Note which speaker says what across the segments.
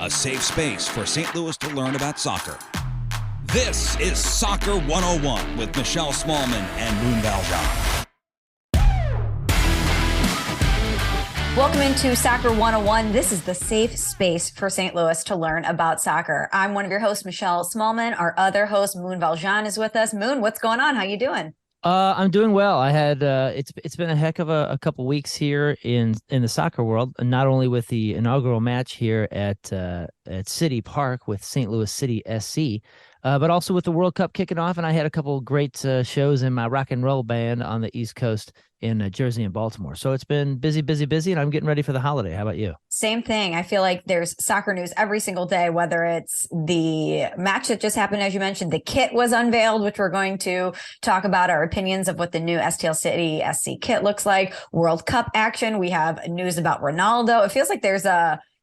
Speaker 1: a safe space for St. Louis to learn about soccer. This is Soccer 101 with Michelle Smallman and Moon Valjean.
Speaker 2: Welcome into Soccer 101. This is the safe space for St. Louis to learn about soccer. I'm one of your hosts, Michelle Smallman. Our other host, Moon Valjean, is with us. Moon, what's going on? How you doing?
Speaker 3: I'm doing well. I had it's been a heck of a couple weeks here in the soccer world, and not only with the inaugural match here at CITYPARK with St. Louis City SC, but also with the World Cup kicking off. And I had a couple great shows in my rock and roll band on the East Coast in Jersey and Baltimore. So it's been busy, and I'm getting ready for the holiday. How about you?
Speaker 2: Same thing. I feel like there's soccer news every single day, whether it's the match that just happened, as you mentioned, the kit was unveiled, which we're going to talk about our opinions of what the new STL City SC kit looks like. World Cup action. We have news about Ronaldo. It feels like there's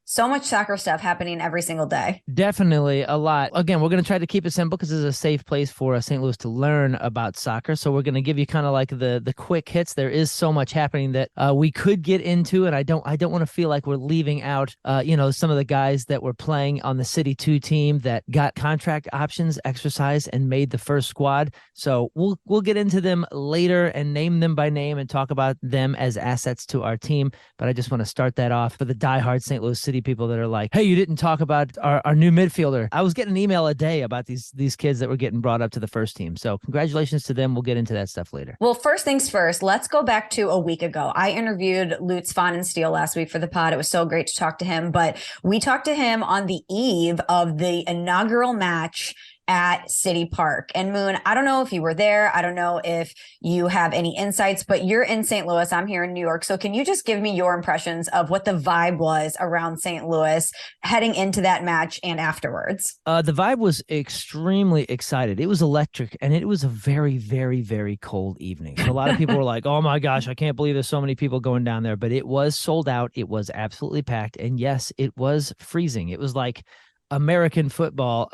Speaker 2: so much soccer stuff happening every single day.
Speaker 3: Definitely a lot. Again, we're going to try to keep it simple because this is a safe place for St. Louis to learn about soccer. So we're going to give you kind of like the quick hits. There is so much happening that we could get into, and I don't want to feel like we're leaving out, some of the guys that were playing on the City 2 team that got contract options exercised and made the first squad. So we'll get into them later and name them by name and talk about them as assets to our team. But I just want to start that off for the diehard St. Louis City people that are like, hey, you didn't talk about our new midfielder. I was getting an email a day about these kids that were getting brought up to the first team. So congratulations to them. We'll get into that stuff later.
Speaker 2: Well, first things first, let's go back to a week ago. I interviewed Lutz Pfannenstiel last week for the pod. It was so great to talk to him, but we talked to him on the eve of the inaugural match at CITYPARK. And Moon, I don't know if you were there. I don't know if you have any insights, but you're in St. Louis. I'm here in New York. So can you just give me your impressions of what the vibe was around St. Louis heading into that match and afterwards?
Speaker 3: The vibe was extremely excited. It was electric, and it was a very, very, very cold evening. So a lot of people were like, oh my gosh, I can't believe there's so many people going down there. But it was sold out. It was absolutely packed. And yes, it was freezing. It was like American football,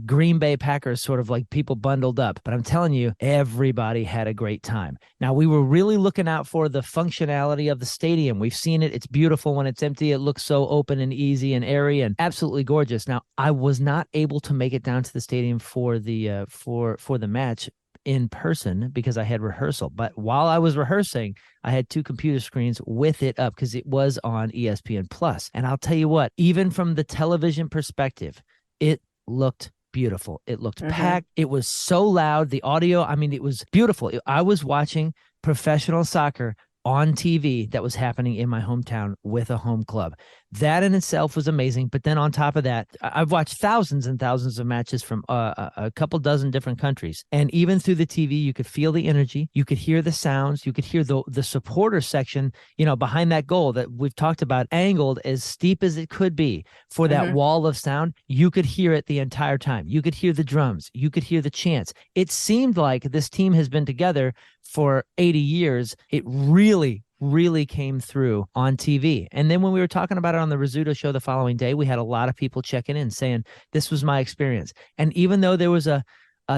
Speaker 3: Green Bay Packers, sort of like people bundled up. But I'm telling you, everybody had a great time. Now, we were really looking out for the functionality of the stadium. We've seen it. It's beautiful when it's empty. It looks so open and easy and airy and absolutely gorgeous. Now, I was not able to make it down to the stadium for the for the match in person because I had rehearsal. But while I was rehearsing, I had 2 computer screens with it up because it was on ESPN Plus. And I'll tell you what, even from the television perspective, it looked beautiful. It looked packed. It was so loud. The audio, I mean, it was beautiful. I was watching professional soccer on TV that was happening in my hometown with a home club. That in itself was amazing. But then on top of that, I've watched thousands and thousands of matches from a couple dozen different countries. And even through the TV, you could feel the energy. You could hear the sounds. You could hear the supporter section, behind that goal that we've talked about, angled as steep as it could be for that wall of sound. You could hear it the entire time. You could hear the drums. You could hear the chants. It seemed like this team has been together for 80 years. It really came through on TV. And then when we were talking about it on the Rizzuto show the following day, we had a lot of people checking in saying, this was my experience. And even though there was a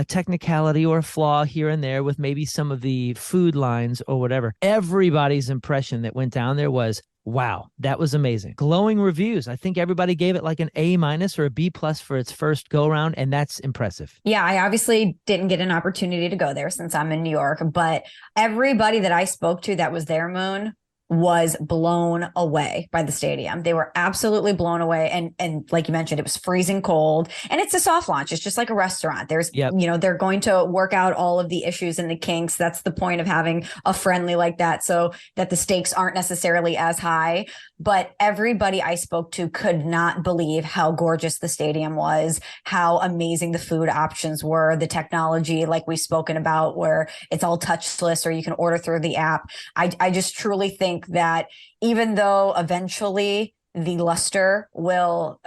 Speaker 3: technicality or a flaw here and there with maybe some of the food lines or whatever, everybody's impression that went down there was, wow, that was amazing. Glowing reviews. I think everybody gave it like an A- or a B+ for its first go round, and that's impressive.
Speaker 2: Yeah, I obviously didn't get an opportunity to go there since I'm in New York, but everybody that I spoke to that was there, Moon, was blown away by the stadium. They were absolutely blown away. And like you mentioned, it was freezing cold, and it's a soft launch. It's just like a restaurant. There's, they're going to work out all of the issues and the kinks. That's the point of having a friendly like that, so that the stakes aren't necessarily as high. But everybody I spoke to could not believe how gorgeous the stadium was, how amazing the food options were, the technology, like we've spoken about, where it's all touchless or you can order through the app. I just truly think that even though eventually the luster will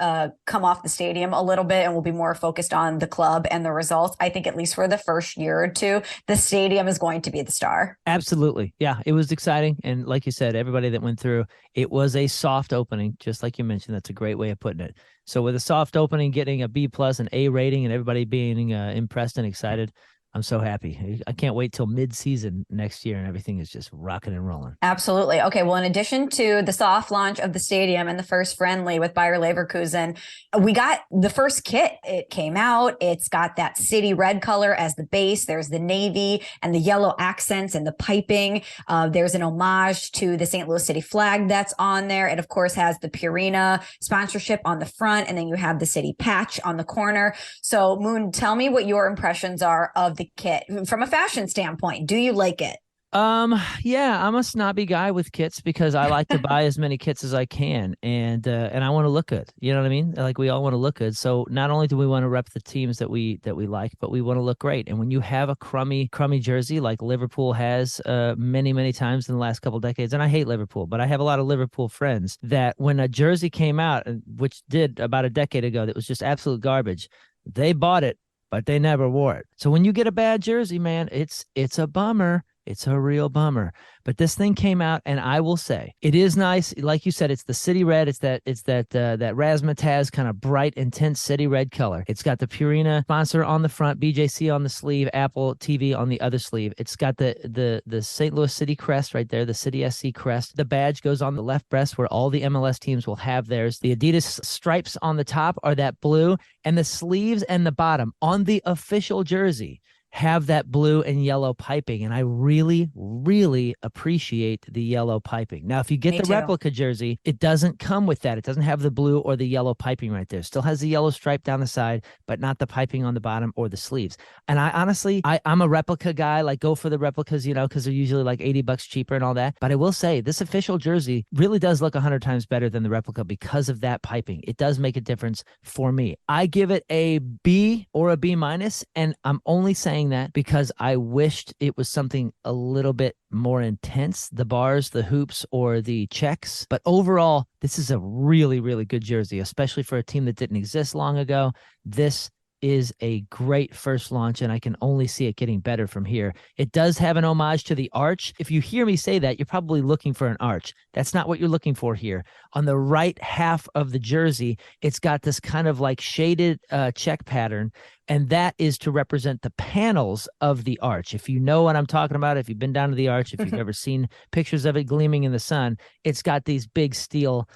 Speaker 2: come off the stadium a little bit and we'll be more focused on the club and the results, I think at least for the first year or two, the stadium is going to be the star.
Speaker 3: Absolutely. Yeah, it was exciting. And like you said, everybody that went through, it was a soft opening, just like you mentioned. That's a great way of putting it. So with a soft opening, getting a B+, an A rating, and everybody being impressed and excited, I'm so happy. I can't wait till mid-season next year and everything is just rocking and rolling.
Speaker 2: Absolutely. Okay. Well, in addition to the soft launch of the stadium and the first friendly with Bayer Leverkusen, we got the first kit. It came out. It's got that city red color as the base. There's the navy and the yellow accents and the piping. There's an homage to the St. Louis City flag that's on there. It, of course, has the Purina sponsorship on the front, and then you have the city patch on the corner. So, Moon, tell me what your impressions are of the kit from a fashion standpoint. Do you like it?
Speaker 3: Yeah, I'm a snobby guy with kits because I like to buy as many kits as I can, and I want to look good. You know what I mean? Like, we all want to look good. So not only do we want to rep the teams that we like, but we want to look great. And when you have a crummy jersey like Liverpool has many times in the last couple of decades, and I hate Liverpool, but I have a lot of Liverpool friends that when a jersey came out, which did about a decade ago, that was just absolute garbage, they bought it, but they never wore it. So when you get a bad jersey, man, it's a bummer. It's a real bummer. But this thing came out, and I will say it is nice. Like you said, it's the city red. It's that razzmatazz kind of bright, intense city red color. It's got the Purina sponsor on the front, BJC on the sleeve, Apple TV on the other sleeve. It's got the St. Louis City crest right there, the City SC crest. The badge goes on the left breast where all the MLS teams will have theirs. The Adidas stripes on the top are that blue, and the sleeves and the bottom on the official jersey have that blue and yellow piping, and I really appreciate the yellow piping. Now, if you get the replica jersey, it doesn't come with that. It doesn't have the blue or the yellow piping right there. Still has the yellow stripe down the side, but not the piping on the bottom or the sleeves. And I honestly, I'm a replica guy. Like, go for the replicas, because they're usually like $80 cheaper and all that. But I will say, this official jersey really does look 100 times better than the replica because of that piping. It does make a difference for me. I give it a B or a B minus, and I'm only saying that because I wished it was something a little bit more intense, the bars, the hoops, or the checks. But overall, this is a really good jersey, especially for a team that didn't exist long ago. This is a great first launch, and I can only see it getting better from here. It does have an homage to the arch. If you hear me say that, you're probably looking for an arch. That's not what you're looking for here. On the right half of the jersey, it's got this kind of like shaded check pattern, and that is to represent the panels of the arch. If you know what I'm talking about, if you've been down to the arch, if you've ever seen pictures of it gleaming in the sun, it's got these big steel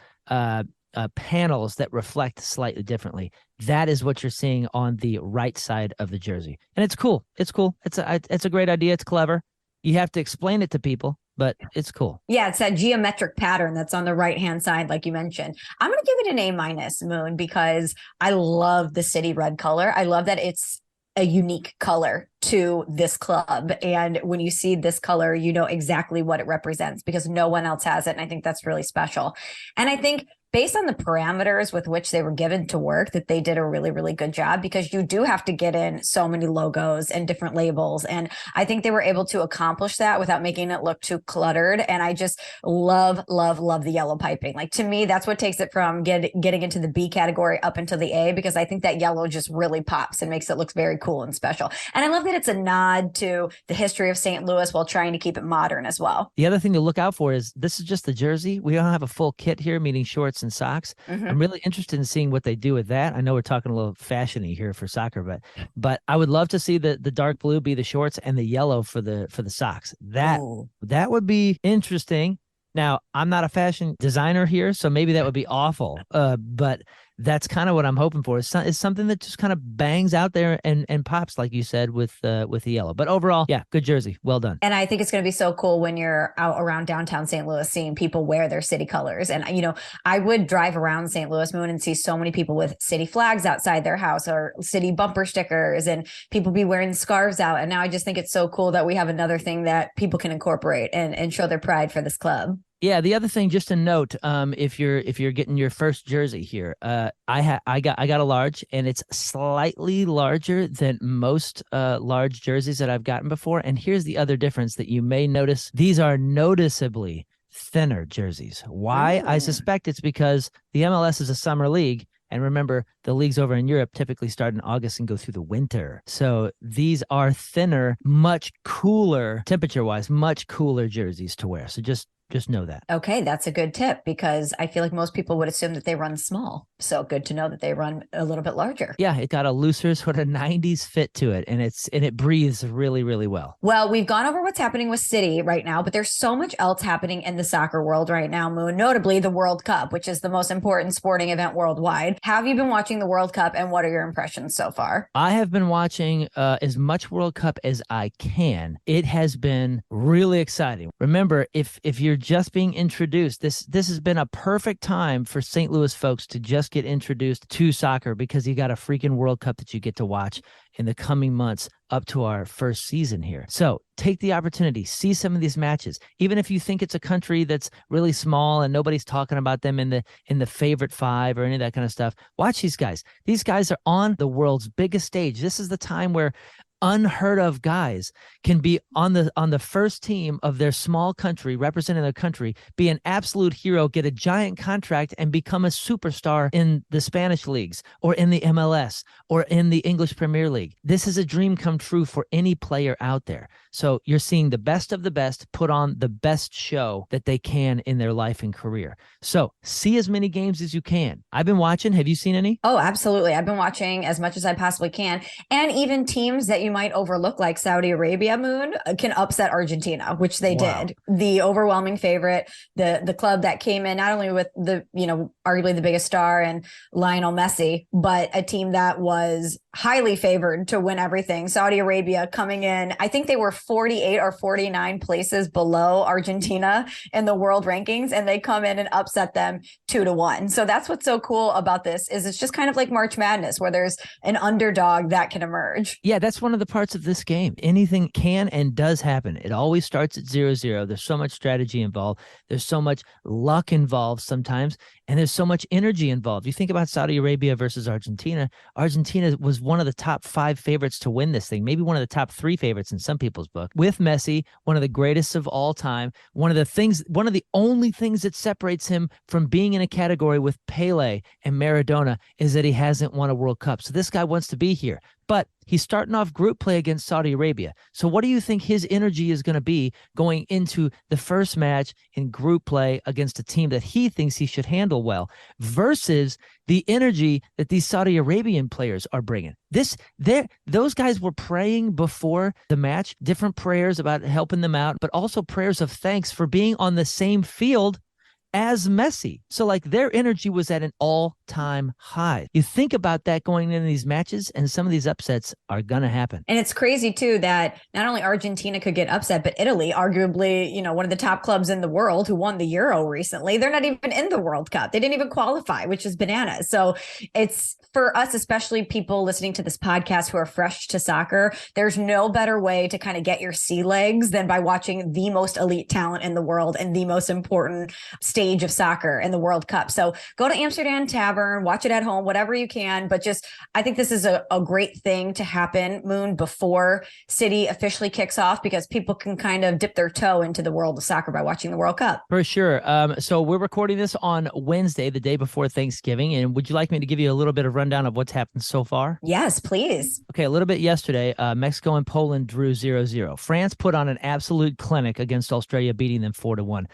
Speaker 3: panels that reflect slightly differently. That is what you're seeing on the right side of the jersey. And it's cool. It's cool. It's a great idea. It's clever. You have to explain it to people, but it's cool.
Speaker 2: Yeah, it's that geometric pattern that's on the right-hand side, like you mentioned. I'm going to give it an A minus, Moon, because I love the city red color. I love that it's a unique color to this club. And when you see this color, you know exactly what it represents because no one else has it. And I think that's really special. And I think based on the parameters with which they were given to work, that they did a really good job because you do have to get in so many logos and different labels. And I think they were able to accomplish that without making it look too cluttered. And I just love the yellow piping. Like, to me, that's what takes it from getting into the B category up into the A, because I think that yellow just really pops and makes it look very cool and special. And I love that it's a nod to the history of St. Louis while trying to keep it modern as well.
Speaker 3: The other thing to look out for is this is just the jersey. We don't have a full kit here, meaning shorts and socks. I'm really interested in seeing what they do with that. I know we're talking a little fashiony here for soccer, but I would love to see the dark blue be the shorts and the yellow for the socks. That would be interesting. Now, I'm not a fashion designer here, so maybe that would be awful. But that's kind of what I'm hoping for. Is something that just kind of bangs out there and pops, like you said, with the yellow. But overall, yeah, good jersey. Well done.
Speaker 2: And I think it's going to be so cool when you're out around downtown St. Louis seeing people wear their city colors. And, I would drive around St. Louis, Moon, and see so many people with city flags outside their house or city bumper stickers, and people be wearing scarves out. And now I just think it's so cool that we have another thing that people can incorporate and show their pride for this club.
Speaker 3: Yeah, the other thing, just a note, if you're getting your first jersey here, I got a large, and it's slightly larger than most large jerseys that I've gotten before. And here's the other difference that you may notice: these are noticeably thinner jerseys. Why? I suspect it's because the MLS is a summer league. And remember, the leagues over in Europe typically start in August and go through the winter. So these are thinner, much cooler, temperature-wise, much cooler jerseys to wear. So just Just know that.
Speaker 2: Okay, that's a good tip because I feel like most people would assume that they run small. So good to know that they run a little bit larger.
Speaker 3: Yeah, it got a looser sort of 90s fit to it, and it breathes really, really well.
Speaker 2: Well, we've gone over what's happening with City right now, but there's so much else happening in the soccer world right now, Moon, notably the World Cup, which is the most important sporting event worldwide. Have you been watching the World Cup, and what are your impressions so far?
Speaker 3: I have been watching as much World Cup as I can. It has been really exciting. Remember, if you're just being introduced, this has been a perfect time for St. Louis folks to just get introduced to soccer because you got a freaking World Cup that you get to watch in the coming months up to our first season here. So take the opportunity, see some of these matches. Even if you think it's a country that's really small and nobody's talking about them in the favorite five or any of that kind of stuff, watch these guys. These guys are on the world's biggest stage. This is the time where unheard of guys can be on the first team of their small country, representing their country, be an absolute hero, get a giant contract, and become a superstar in the Spanish leagues or in the MLS or in the English Premier League. This is a dream come true for any player out there. So you're seeing the best of the best put on the best show that they can in their life and career. So see as many games as you can. I've been watching. Have you seen any?
Speaker 2: Oh, absolutely. I've been watching as much as I possibly can. And even teams that you might overlook, like Saudi Arabia, Moon, can upset Argentina, which they did. The overwhelming favorite, the club that came in not only with the, arguably the biggest star and Lionel Messi, but a team that was highly favored to win everything. Saudi Arabia coming in, I think they were 48 or 49 places below Argentina in the world rankings, and they come in and upset them 2-1. So that's what's so cool about this is it's just kind of like March Madness where there's an underdog that can emerge.
Speaker 3: Yeah, that's one of the parts of this game. Anything can and does happen. It always starts at 0-0. There's so much strategy involved. There's so much luck involved sometimes, and there's so much energy involved. You think about Saudi Arabia versus Argentina. Argentina was one of the top 5 favorites to win this thing, maybe one of the top 3 favorites in some people's book. With Messi, one of the greatest of all time, one of the only things that separates him from being in a category with Pele and Maradona is that he hasn't won a World Cup. So this guy wants to be here. But he's starting off group play against Saudi Arabia. So what do you think his energy is going to be going into the first match in group play against a team that he thinks he should handle well versus the energy that these Saudi Arabian players are bringing? Those guys were praying before the match, different prayers about helping them out, but also prayers of thanks for being on the same field as Messi. So like their energy was at an all-time high. You think about that going into these matches, and some of these upsets are going to happen.
Speaker 2: And it's crazy too that not only Argentina could get upset, but Italy, arguably, one of the top clubs in the world who won the Euro recently, they're not even in the World Cup. They didn't even qualify, which is bananas. So it's for us, especially people listening to this podcast who are fresh to soccer, there's no better way to kind of get your sea legs than by watching the most elite talent in the world and the most important stage of soccer in the World Cup. So go to Amsterdam Tavern, watch it at home, whatever you can. But I think this is a great thing to happen, Moon, before City officially kicks off, because people can kind of dip their toe into the world of soccer by watching the World Cup.
Speaker 3: For sure. So we're recording this on Wednesday, the day before Thanksgiving. And would you like me to give you a little bit of rundown of what's happened so far?
Speaker 2: Yes, please.
Speaker 3: Okay, a little bit yesterday, Mexico and Poland drew 0-0. France put on an absolute clinic against Australia, beating them 4-1.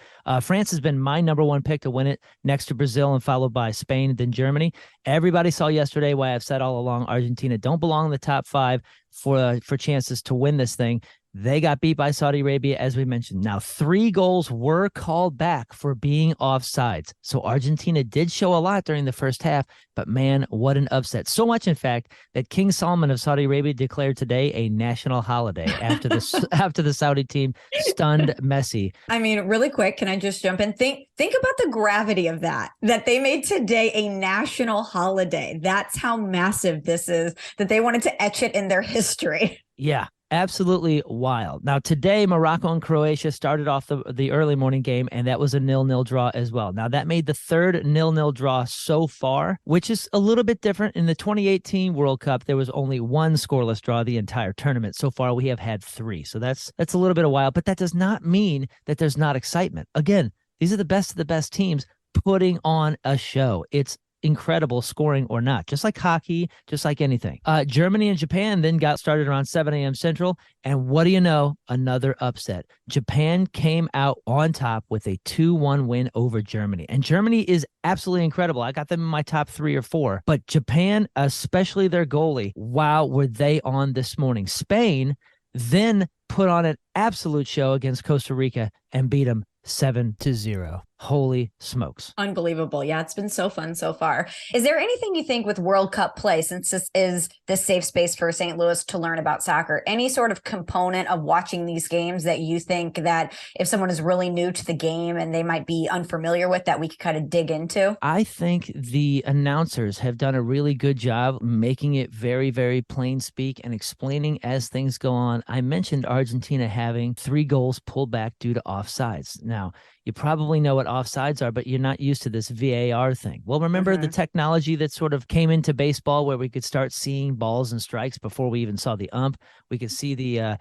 Speaker 3: France has been my number one pick to win it, next to Brazil and followed by Spain, then Germany. Everybody saw yesterday why I've said all along, Argentina don't belong in the top 5 for chances to win this thing. They got beat by Saudi Arabia, as we mentioned. Now, 3 goals were called back for being offsides. So Argentina did show a lot during the first half, but man, what an upset. So much, in fact, that King Salman of Saudi Arabia declared today a national holiday after the Saudi team stunned Messi.
Speaker 2: I mean, really quick, can I just jump in? Think about the gravity of that they made today a national holiday. That's how massive this is, that they wanted to etch it in their history.
Speaker 3: Yeah. Absolutely wild. Now, today, Morocco and Croatia started off the early morning game, and that was a 0-0 draw as well. Now, that made the third 0-0 draw so far, which is a little bit different. In the 2018 World Cup, there was only 1 scoreless draw the entire tournament. So far, we have had 3. So that's a little bit of wild, but that does not mean that there's not excitement. Again, these are the best of the best teams putting on a show. It's incredible scoring or not, just like hockey, just like anything. Germany and Japan then got started around 7 a.m. Central. And what do you know? Another upset. Japan came out on top with a 2-1 win over Germany. And Germany is absolutely incredible. I got them in my top 3 or 4. But Japan, especially their goalie, wow, were they on this morning. Spain then put on an absolute show against Costa Rica and beat them 7-0. Holy smokes.
Speaker 2: Unbelievable. Yeah, it's been so fun so far. Is there anything you think with World Cup play, since this is the safe space for St. Louis to learn about soccer, any sort of component of watching these games that you think that if someone is really new to the game and they might be unfamiliar with, that we could kind of dig into?
Speaker 3: I think the announcers have done a really good job making it very, very plain speak and explaining as things go on. I mentioned Argentina having 3 goals pulled back due to offsides. Now, you probably know what offsides are, but you're not used to this VAR thing. Well, remember the technology that sort of came into baseball where we could start seeing balls and strikes before we even saw the ump? We could see the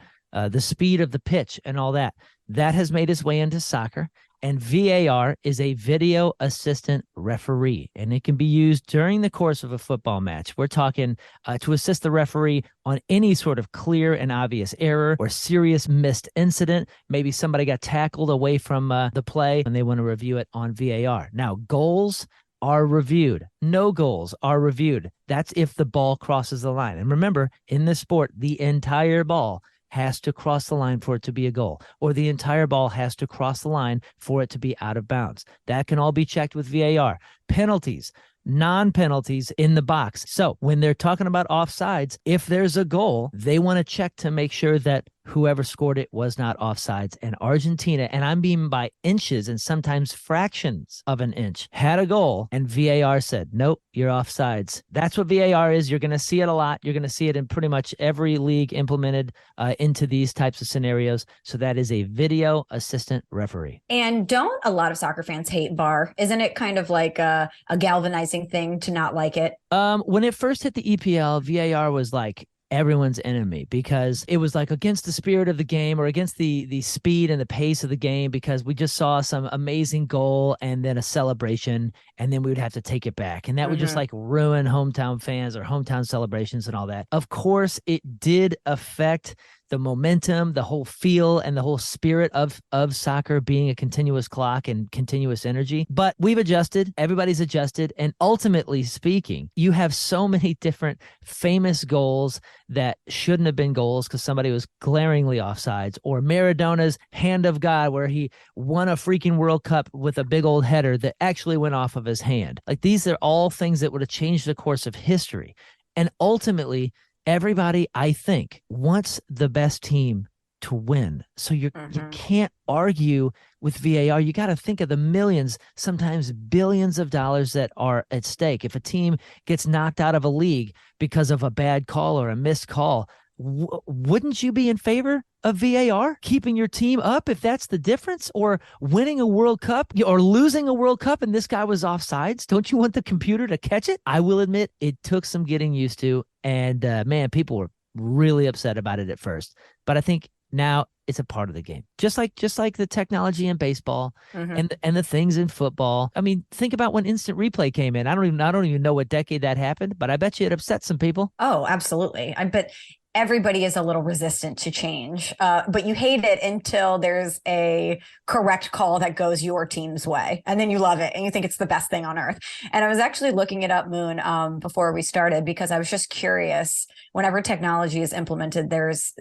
Speaker 3: speed of the pitch and all that. That has made its way into soccer. And VAR is a video assistant referee, and it can be used during the course of a football match. We're talking to assist the referee on any sort of clear and obvious error or serious missed incident. Maybe somebody got tackled away from the play and they want to review it on VAR. Now, goals are reviewed. No goals are reviewed. That's if the ball crosses the line. And remember, in this sport, the entire ball has to cross the line for it to be a goal, or the entire ball has to cross the line for it to be out of bounds. That can all be checked with VAR. Penalties, non-penalties in the box. So when they're talking about offsides, if there's a goal, they want to check to make sure that whoever scored it was not offsides. And Argentina, and I'm being by inches and sometimes fractions of an inch, had a goal, and VAR said, nope, you're offsides. That's what VAR is. You're going to see it a lot. You're going to see it in pretty much every league implemented into these types of scenarios. So that is a video assistant referee.
Speaker 2: And don't a lot of soccer fans hate VAR? Isn't it kind of like a galvanizing thing to not like it?
Speaker 3: When it first hit the EPL, VAR was like everyone's enemy because it was like against the spirit of the game or against the speed and the pace of the game, because we just saw some amazing goal and then a celebration and then we would have to take it back. And that would just like ruin hometown fans or hometown celebrations and all that. Of course, it did affect the momentum, the whole feel, and the whole spirit of soccer being a continuous clock and continuous energy. But we've adjusted. Everybody's adjusted. And ultimately speaking, you have so many different famous goals that shouldn't have been goals because somebody was glaringly offsides, or Maradona's hand of God where he won a freaking World Cup with a big old header that actually went off of his hand. Like, these are all things that would have changed the course of history. And ultimately, everybody, I think, wants the best team to win. So you can't argue with VAR. You got to think of the millions, sometimes billions of dollars that are at stake. If a team gets knocked out of a league because of a bad call or a missed call, wouldn't you be in favor of VAR keeping your team up if that's the difference, or winning a World Cup or losing a World Cup and this guy was offsides? Don't you want the computer to catch it? I will admit it took some getting used to, and man, people were really upset about it at first, but I think now it's a part of the game, just like the technology in baseball and the things in football. I mean, think about when instant replay came in. I don't even know what decade that happened, but I bet you it upset some people.
Speaker 2: Oh, absolutely. But everybody is a little resistant to change, but you hate it until there's a correct call that goes your team's way. And then you love it and you think it's the best thing on earth. And I was actually looking it up, Moon, before we started, because I was just curious. Whenever technology is implemented, there's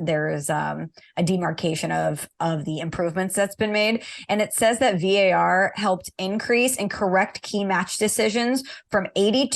Speaker 2: a demarcation of the improvements that's been made. And it says that VAR helped increase and correct key match decisions from 82%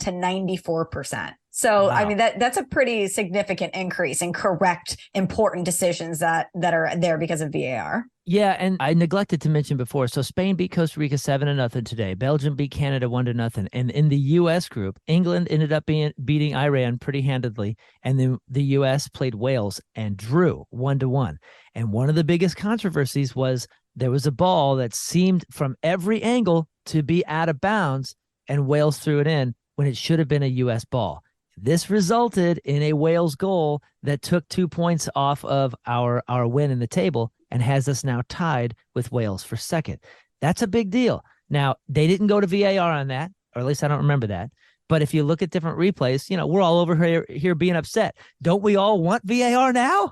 Speaker 2: to 94%. So, wow. I mean, that's a pretty significant increase in correct, important decisions that are there because of VAR.
Speaker 3: Yeah, and I neglected to mention before. So Spain beat Costa Rica 7-0 today. Belgium beat Canada 1-0. And in the U.S. group, England ended up beating Iran pretty handedly. And then the U.S. played Wales and drew 1-1. And one of the biggest controversies was there was a ball that seemed from every angle to be out of bounds, and Wales threw it in when it should have been a U.S. ball. This resulted in a Wales goal that took 2 points off of our win in the table and has us now tied with Wales for second. That's a big deal. Now, they didn't go to VAR on that. or at least I don't remember that. But if you look at different replays, we're all over here being upset. Don't we all want VAR now?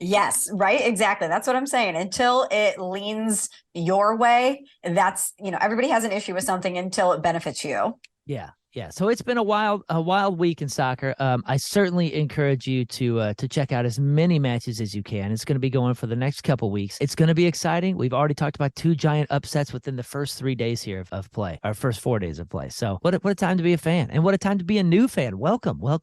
Speaker 2: Yes, right. Exactly. That's what I'm saying. Until it leans your way, that's, everybody has an issue with something until it benefits you.
Speaker 3: Yeah. Yeah, so it's been a wild week in soccer. I certainly encourage you to check out as many matches as you can. It's going to be going for the next couple weeks. It's going to be exciting. We've already talked about 2 giant upsets within the first 3 days here of play, our first 4 days of play. So what a time to be a fan, and what a time to be a new fan. Welcome.
Speaker 2: Well,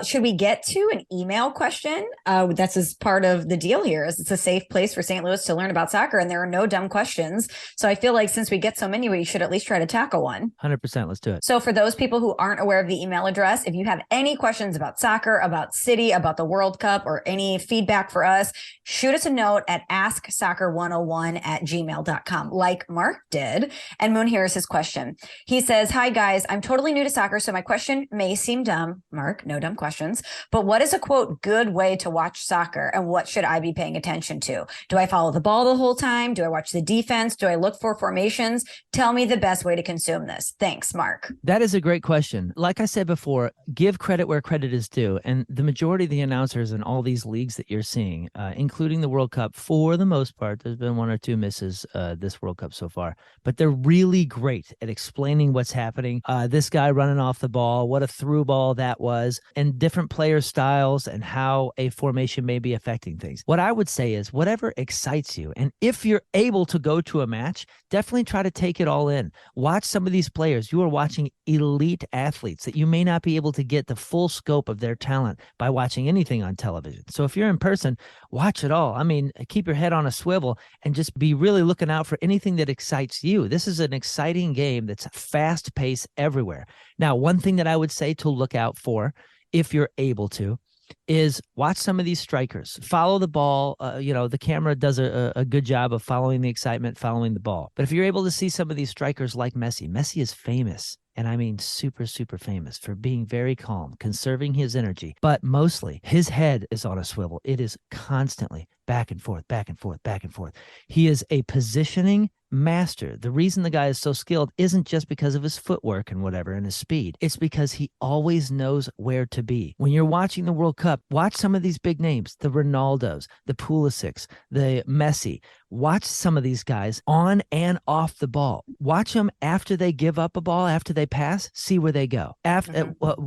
Speaker 2: should we get to an email question? That's as part of the deal here. Is it's a safe place for St. Louis to learn about soccer, and there are no dumb questions. So I feel like since we get so many, we should at least try to tackle one.
Speaker 3: 100%. Let's do it.
Speaker 2: So for those people who aren't aware of the email address, if you have any questions about soccer, about City, about the World Cup, or any feedback for us, shoot us a note at asksoccer101@gmail.com, like Mark did. And Moon, here's his question. He says, "Hi guys, I'm totally new to soccer, so my question may seem dumb." Mark, no dumb questions. "But what is a quote good way to watch soccer, and what should I be paying attention to? Do I follow the ball the whole time? Do I watch the defense? Do I look for formations? Tell me the best way to consume this. Thanks, Mark."
Speaker 3: That is a great question. Like I said before, give credit where credit is due. And the majority of the announcers in all these leagues that you're seeing, including the World Cup, for the most part, there's been 1 or 2 misses this World Cup so far, but they're really great at explaining what's happening. This guy running off the ball, what a through ball that was, and different player styles and how a formation may be affecting things. What I would say is whatever excites you, and if you're able to go to a match, definitely try to take it all in. Watch some of these players. You are watching elite athletes that you may not be able to get the full scope of their talent by watching anything on television. So if you're in person, watch it all. I mean, keep your head on a swivel and just be really looking out for anything that excites you. This is an exciting game that's fast paced everywhere. Now, one thing that I would say to look out for, if you're able to, is watch some of these strikers. Follow the ball. The camera does a good job of following the excitement, following the ball. But if you're able to see some of these strikers like Messi is famous, and I mean super, super famous for being very calm, conserving his energy, but mostly his head is on a swivel. It is constantly back and forth, back and forth, back and forth. He is a positioning master. The reason the guy is so skilled isn't just because of his footwork and whatever and his speed. It's because he always knows where to be. When you're watching the World Cup, watch some of these big names, the Ronaldos, the Pulisics, the Messi. Watch some of these guys on and off the ball. Watch them after they give up a ball, after they pass, see where they go.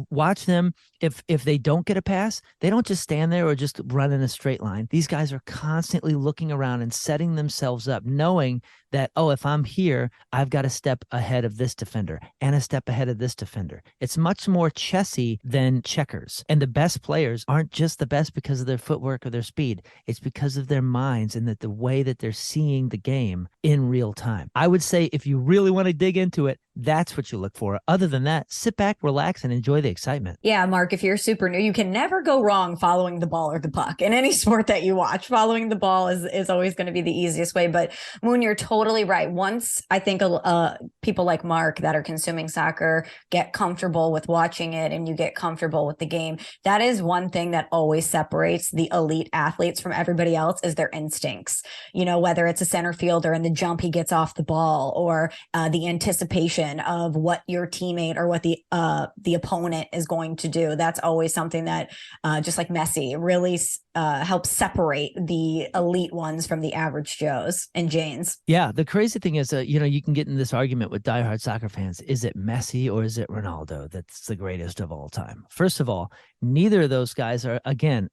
Speaker 3: Watch them if they don't get a pass, they don't just stand there or just run in a straight line. These guys are constantly looking around and setting themselves up, knowing that, if I'm here, I've got a step ahead of this defender and a step ahead of this defender. It's much more chessy than checkers. And the best players aren't just the best because of their footwork or their speed. It's because of their minds and that the way that they're seeing the game in real time. I would say if you really want to dig into it, that's what you look for. Other than that, sit back, relax, and enjoy the excitement.
Speaker 2: Yeah, Mark, if you're super new, you can never go wrong following the ball or the puck. In any sport that you watch, following the ball is always going to be the easiest way. But Moon, you're totally right. Once I think people like Mark that are consuming soccer get comfortable with watching it and you get comfortable with the game, that is one thing that always separates the elite athletes from everybody else is their instincts. Whether it's a center fielder and the jump he gets off the ball, or the anticipation of what your teammate or what the opponent is going to do. That's always something that just like Messi really helps separate the elite ones from the average Joes and Janes.
Speaker 3: Yeah, the crazy thing is you can get in this argument with diehard soccer fans. Is it Messi or is it Ronaldo that's the greatest of all time? First of all, neither of those guys are, again,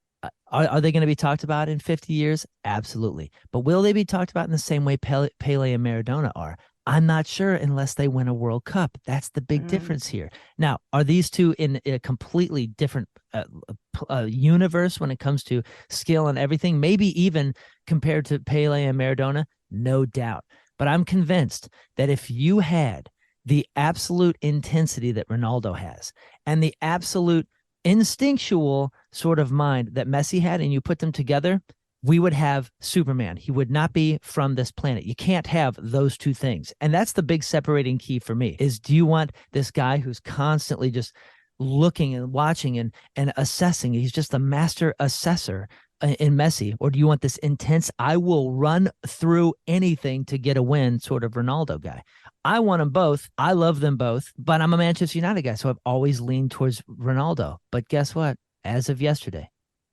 Speaker 3: are they going to be talked about in 50 years? Absolutely. But will they be talked about in the same way Pele and Maradona are? I'm not sure unless they win a World Cup. That's the big difference here. Now, are these two in a completely different universe when it comes to skill and everything? Maybe even compared to Pele and Maradona? No doubt. But I'm convinced that if you had the absolute intensity that Ronaldo has and the absolute instinctual sort of mind that Messi had, and you put them together, we would have Superman. He would not be from this planet. You can't have those two things. And that's the big separating key for me is, do you want this guy who's constantly just looking and watching and assessing? He's just a master assessor in Messi, or do you want this intense, I will run through anything to get a win sort of Ronaldo guy? I want them both. I love them both, but I'm a Manchester United guy, so I've always leaned towards Ronaldo. But guess what? As of yesterday,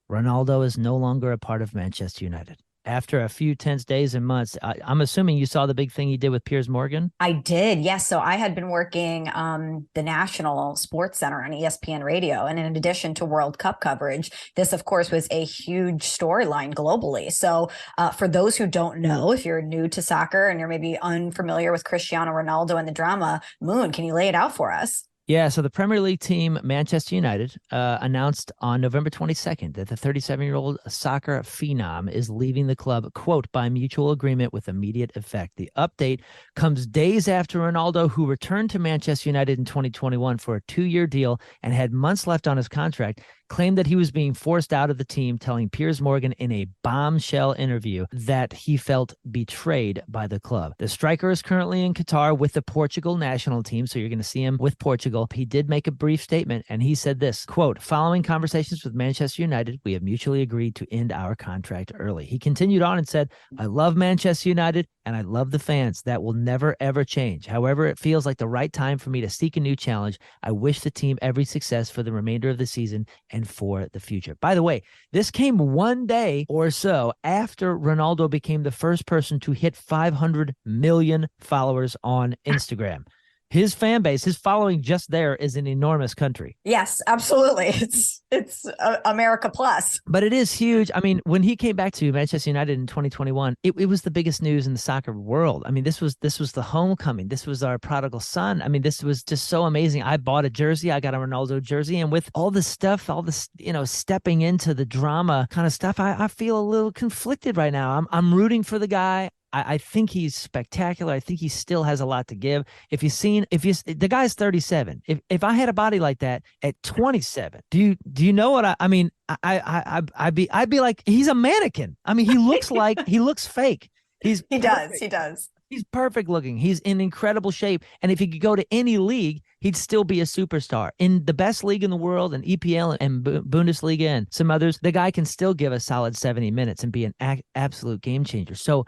Speaker 3: Ronaldo is no longer a part of Manchester United. After a few tense days and months, I'm assuming you saw the big thing he did with Piers Morgan.
Speaker 2: I did. Yes. So I had been working the National Sports Center on ESPN radio. And in addition to World Cup coverage, this, of course, was a huge storyline globally. So for those who don't know, if you're new to soccer and you're maybe unfamiliar with Cristiano Ronaldo and the drama, Moon, can you lay it out for us?
Speaker 3: Yeah, so the Premier League team, Manchester United, announced on November 22nd that the 37-year-old soccer phenom is leaving the club, quote, by mutual agreement with immediate effect. The update comes days after Ronaldo, who returned to Manchester United in 2021 for a 2-year deal and had months left on his contract, claimed that he was being forced out of the team, telling Piers Morgan in a bombshell interview that he felt betrayed by the club. The striker is currently in Qatar with the Portugal national team, so you're going to see him with Portugal. He did make a brief statement, and he said this, quote, following conversations with Manchester United, we have mutually agreed to end our contract early. He continued on and said, I love Manchester United, and I love the fans. That will never, ever change. However, it feels like the right time for me to seek a new challenge. I wish the team every success for the remainder of the season and for the future. By the way, this came one day or so after Ronaldo became the first person to hit 500 million followers on Instagram. His fan base, his following just there is an enormous country.
Speaker 2: Yes, absolutely. It's America plus.
Speaker 3: But it is huge. I mean, when he came back to Manchester United in 2021, it was the biggest news in the soccer world. I mean, this was the homecoming. This was our prodigal son. I mean, this was just so amazing. I bought a jersey. I got a Ronaldo jersey. And with all this stuff, all this, stepping into the drama kind of stuff, I feel a little conflicted right now. I'm rooting for the guy. I think he's spectacular. I think he still has a lot to give. The guy's 37. If I had a body like that at 27, do you know what I mean? I'd be like, he's a mannequin. I mean, he looks fake. He
Speaker 2: does.
Speaker 3: He's perfect looking. He's in incredible shape. And if he could go to any league, he'd still be a superstar. In the best league in the world, and EPL and Bundesliga and some others, the guy can still give a solid 70 minutes and be an absolute game changer. So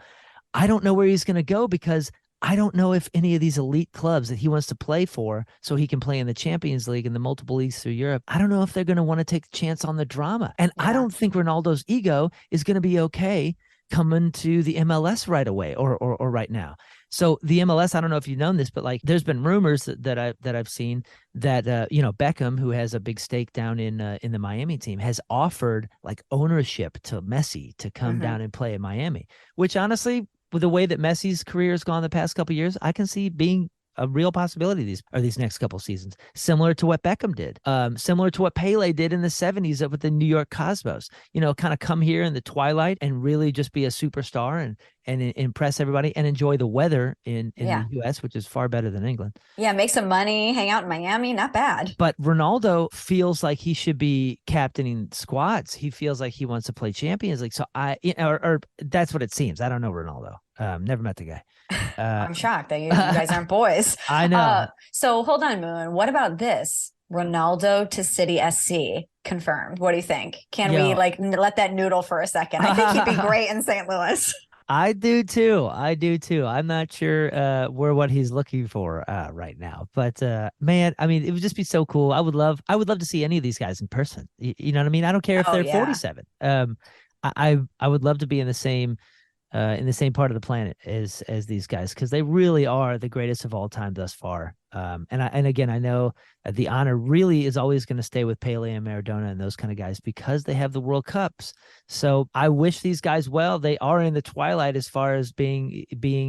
Speaker 3: I don't know where he's going to go, because I don't know if any of these elite clubs that he wants to play for so he can play in the Champions League and the multiple leagues through Europe, I don't know if they're going to want to take the chance on the drama. And I don't think Ronaldo's ego is going to be okay coming to the MLS right away or right now. So the MLS, I don't know if you've known this, but like there's been rumors that I've seen that Beckham, who has a big stake down in the Miami team, has offered like ownership to Messi to come down and play in Miami, which honestly, with the way that Messi's career has gone the past couple of years, I can see being a real possibility these next couple of seasons, similar to what Beckham did, similar to what Pele did in the 70s up with the New York Cosmos, kind of come here in the twilight and really just be a superstar and impress everybody and enjoy the weather in the US, which is far better than England. Yeah,
Speaker 2: make some money, hang out in Miami, not bad.
Speaker 3: But Ronaldo feels like he should be captaining squads. He feels like he wants to play Champions League. So or that's what it seems. I don't know Ronaldo. Never met the guy.
Speaker 2: I'm shocked that you guys aren't boys.
Speaker 3: I know.
Speaker 2: So hold on, Moon. What about this? Ronaldo to City SC confirmed. What do you think? Can we let that noodle for a second? I think he'd be great in St. Louis.
Speaker 3: I do too. I'm not sure what he's looking for right now, but man, I mean, it would just be so cool. I would love to see any of these guys in person. You know what I mean? I don't care if they're 47. I would love to be in the same part of the planet as these guys, because they really are the greatest of all time thus far. And again, I know the honor really is always going to stay with Pele and Maradona and those kind of guys, because they have the World Cups. So I wish these guys well. They are in the twilight as far as being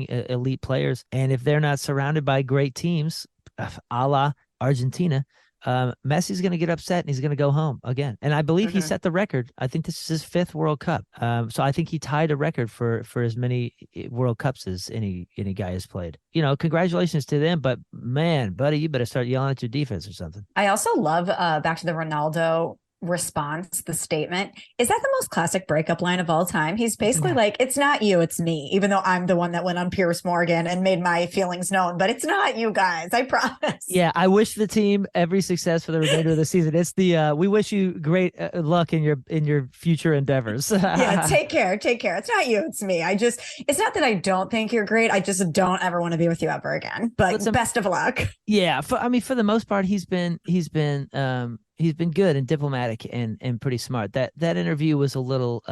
Speaker 3: elite players, and if they're not surrounded by great teams, a la Argentina, Messi's going to get upset and he's going to go home again. And I believe he set the record. I think this is his 5th World Cup. So I think he tied a record for as many World Cups as any guy has played. Congratulations to them. But man, buddy, you better start yelling at your defense or something.
Speaker 2: I also love back to the Ronaldo response, the statement, is that the most classic breakup line of all time? He's basically like, it's not you, it's me, even though I'm the one that went on Piers Morgan and made my feelings known, but it's not you guys, I promise.
Speaker 3: Yeah, I wish the team every success for the remainder of the season. It's the we wish you great luck in your future endeavors.
Speaker 2: Yeah, take care. It's not you, it's me. It's not that I don't think you're great. I just don't ever want to be with you ever again. But best of luck.
Speaker 3: Yeah, for the most part, he's been good and diplomatic and pretty smart. That interview was a little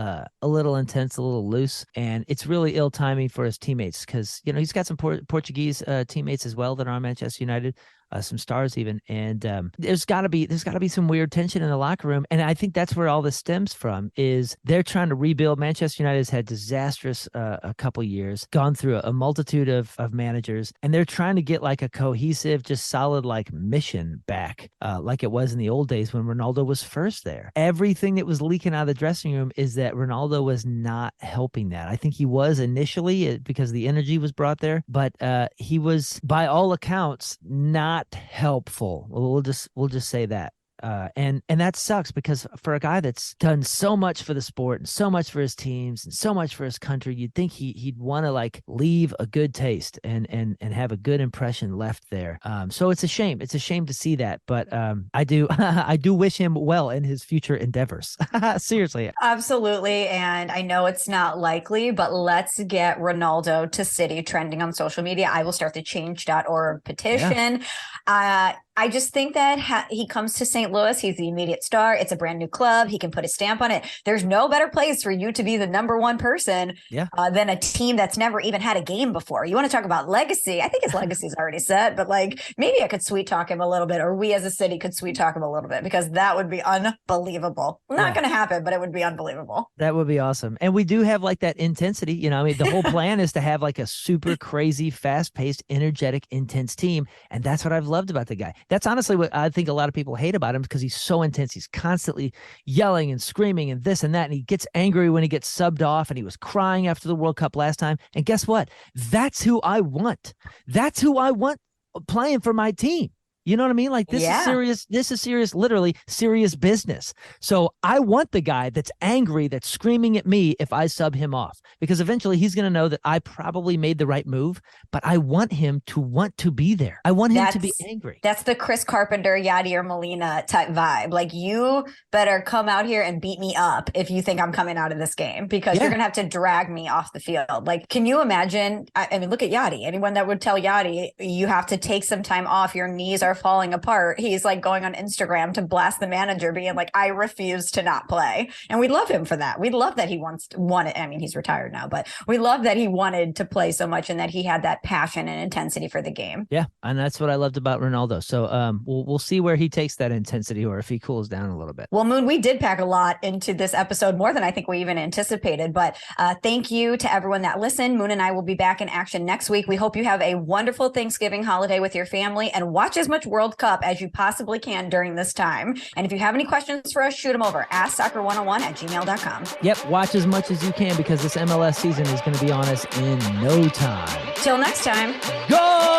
Speaker 3: intense, a little loose, and it's really ill timing for his teammates because he's got some Portuguese teammates as well that are on Manchester United. Some stars even, and there's got to be some weird tension in the locker room, and I think that's where all this stems from. Is they're trying to rebuild. Manchester United has had disastrous a couple years, gone through a multitude of managers, and they're trying to get like a cohesive, just solid like mission back, like it was in the old days when Ronaldo was first there. Everything that was leaking out of the dressing room is that Ronaldo was not helping that. I think he was initially because the energy was brought there, but he was by all accounts not helpful. We'll just say that. And that sucks because for a guy that's done so much for the sport and so much for his teams and so much for his country, you'd think he'd want to like leave a good taste and have a good impression left there. So it's a shame. It's a shame to see that, but I do wish him well in his future endeavors. Seriously.
Speaker 2: Absolutely. And I know it's not likely, but let's get Ronaldo to City trending on social media. I will start the change.org petition. Yeah. I just think that he comes to St. Louis. He's the immediate star. It's a brand new club. He can put a stamp on it. There's no better place for you to be the number one person than a team that's never even had a game before. You want to talk about legacy? I think his legacy is already set, but like maybe I could sweet talk him a little bit, or we as a city could sweet talk him a little bit, because that would be unbelievable. Not going to happen, but it would be unbelievable.
Speaker 3: That would be awesome. And we do have like that intensity. The whole plan is to have like a super crazy, fast-paced, energetic, intense team. And that's what I've loved about the guy. That's honestly what I think a lot of people hate about him, because he's so intense. He's constantly yelling and screaming and this and that. And he gets angry when he gets subbed off, and he was crying after the World Cup last time. And guess what? That's who I want. That's who I want playing for my team. You know what I mean? Like this is serious. This is serious, literally serious business. So I want the guy that's angry, that's screaming at me if I sub him off, because eventually he's going to know that I probably made the right move, but I want him to want to be there. I want him to be angry.
Speaker 2: That's the Chris Carpenter, Yadier Molina type vibe. Like, you better come out here and beat me up if you think I'm coming out of this game, because you're going to have to drag me off the field. Like, can you imagine? I mean, look at Yadi. Anyone that would tell Yadi, you have to take some time off, your knees are falling apart. He's like going on Instagram to blast the manager, being like, I refuse to not play. And we love him for that. We love that he wanted. I mean, he's retired now, but we love that he wanted to play so much and that he had that passion and intensity for the game.
Speaker 3: Yeah. And that's what I loved about Ronaldo. So we'll see where he takes that intensity, or if he cools down a little bit.
Speaker 2: Well, Moon, we did pack a lot into this episode, more than I think we even anticipated, but thank you to everyone that listened. Moon and I will be back in action next week. We hope you have a wonderful Thanksgiving holiday with your family, and watch as much World Cup as you possibly can during this time. And if you have any questions for us, shoot them over. AskSoccer101@gmail.com.
Speaker 3: Yep. Watch as much as you can, because this MLS season is going to be on us in no time.
Speaker 2: Till next time.
Speaker 3: Go!